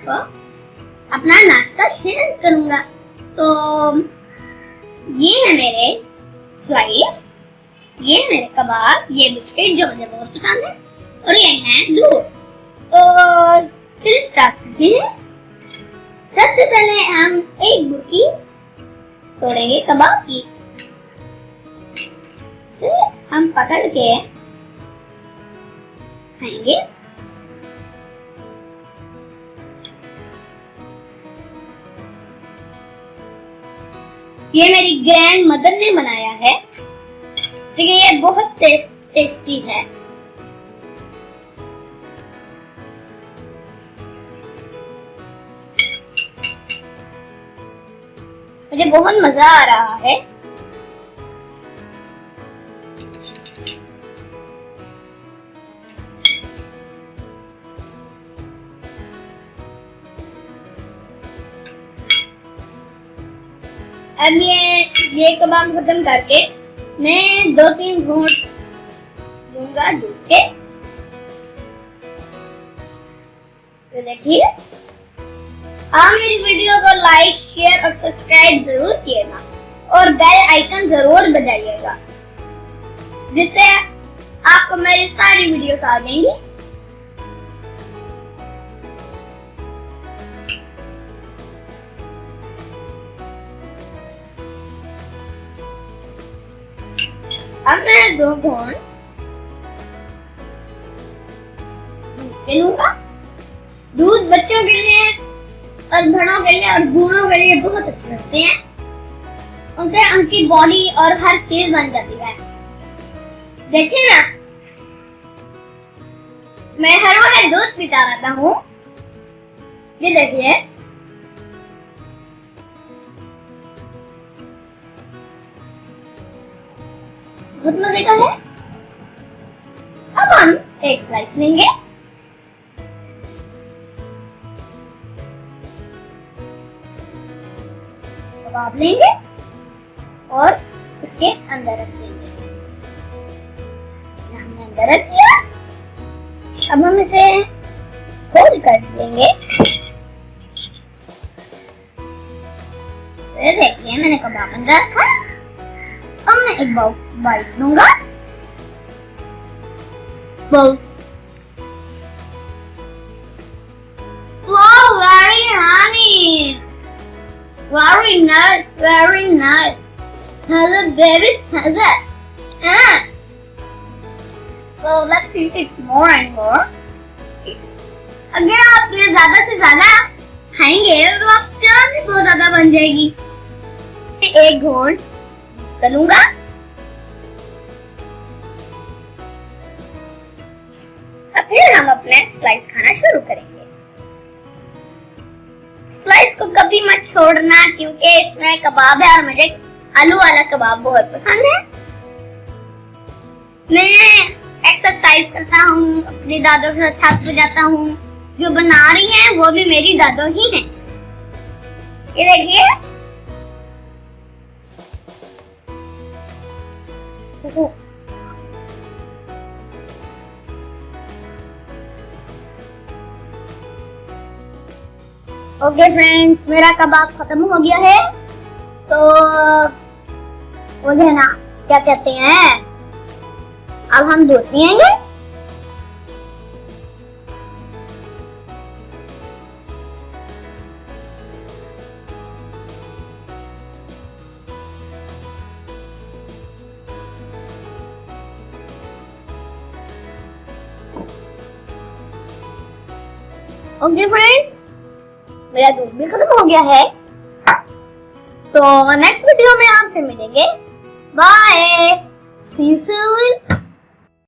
आपको अपना नाश्ता शेयर करूंगा। तो ये है मेरे स्लाइस, ये है मेरे कबाब, ये बिस्किट जो मुझे बहुत पसंद है, और ये है दूध। तो चलिए स्टार्ट करते हैं। सबसे पहले हम एक बुर्की तोड़ेंगे कबाब की, फिर हम पकड़ के खाएंगे। ये मेरी ग्रैंड मदर ने बनाया है, ठीक है। ये बहुत टेस्टी है। मुझे बहुत मजा आ रहा है। अब ये कबाब खत्म करके मैं 2-3 घूंट लूंगा दूध के। तो देखिए, आप मेरी वीडियो को लाइक, शेयर और सब्सक्राइब जरूर कीजिएगा और बेल आइकन जरूर बजाइएगा, जिससे आपको मेरी सारी वीडियोस आ जाएंगी। अब मैं 2 घूंट दूध लूंगा। दूध बच्चों के लिए और बड़ों के लिए और बूढ़ों के लिए बहुत अच्छे होते हैं। उनसे उनकी बॉडी और हर चीज बन जाती है। देखिए ना, मैं हर वक्त दूध पीता रहता हूँ। ये देखिए, बहुत मजे का है। अब हम एक स्लाइस लेंगे, कबाब लेंगे और इसके अंदर रख देंगे। हमने अंदर रख दिया। अब हम इसे फोल्ड कर देंगे। देखिए, मैंने कबाब अंदर रखा। अब मैं एक बाइट लूंगा। Wow, very honey, very nice, very nice. Has a very taza. So let's eat it more and more. अगर आप ये ज्यादा से ज्यादा खाएंगे तो आप जान भी बहुत ज्यादा बन जाएगी। एक घोट तलूंगा। अब फिर हम अपने स्लाइस खाना शुरू करेंगे। स्लाइस को कभी मत छोड़ना, क्योंकि इसमें कबाब है और मुझे आलू वाला कबाब बहुत पसंद है। मैं एक्सरसाइज करता हूँ, अपनी दादों के साथ छत पे जाता हूँ। जो बना रही हैं वो भी मेरी दादो ही हैं। ये देखिए, ओके फ्रेंड्स, मेरा कबाब खत्म हो गया है। तो मुझे ना क्या कहते हैं, अब हम दूध पिएंगे। ओके फ्रेंड्स, मेरा दूध भी खत्म हो गया है। तो नेक्स्ट वीडियो में आपसे मिलेंगे। Bye, see you soon.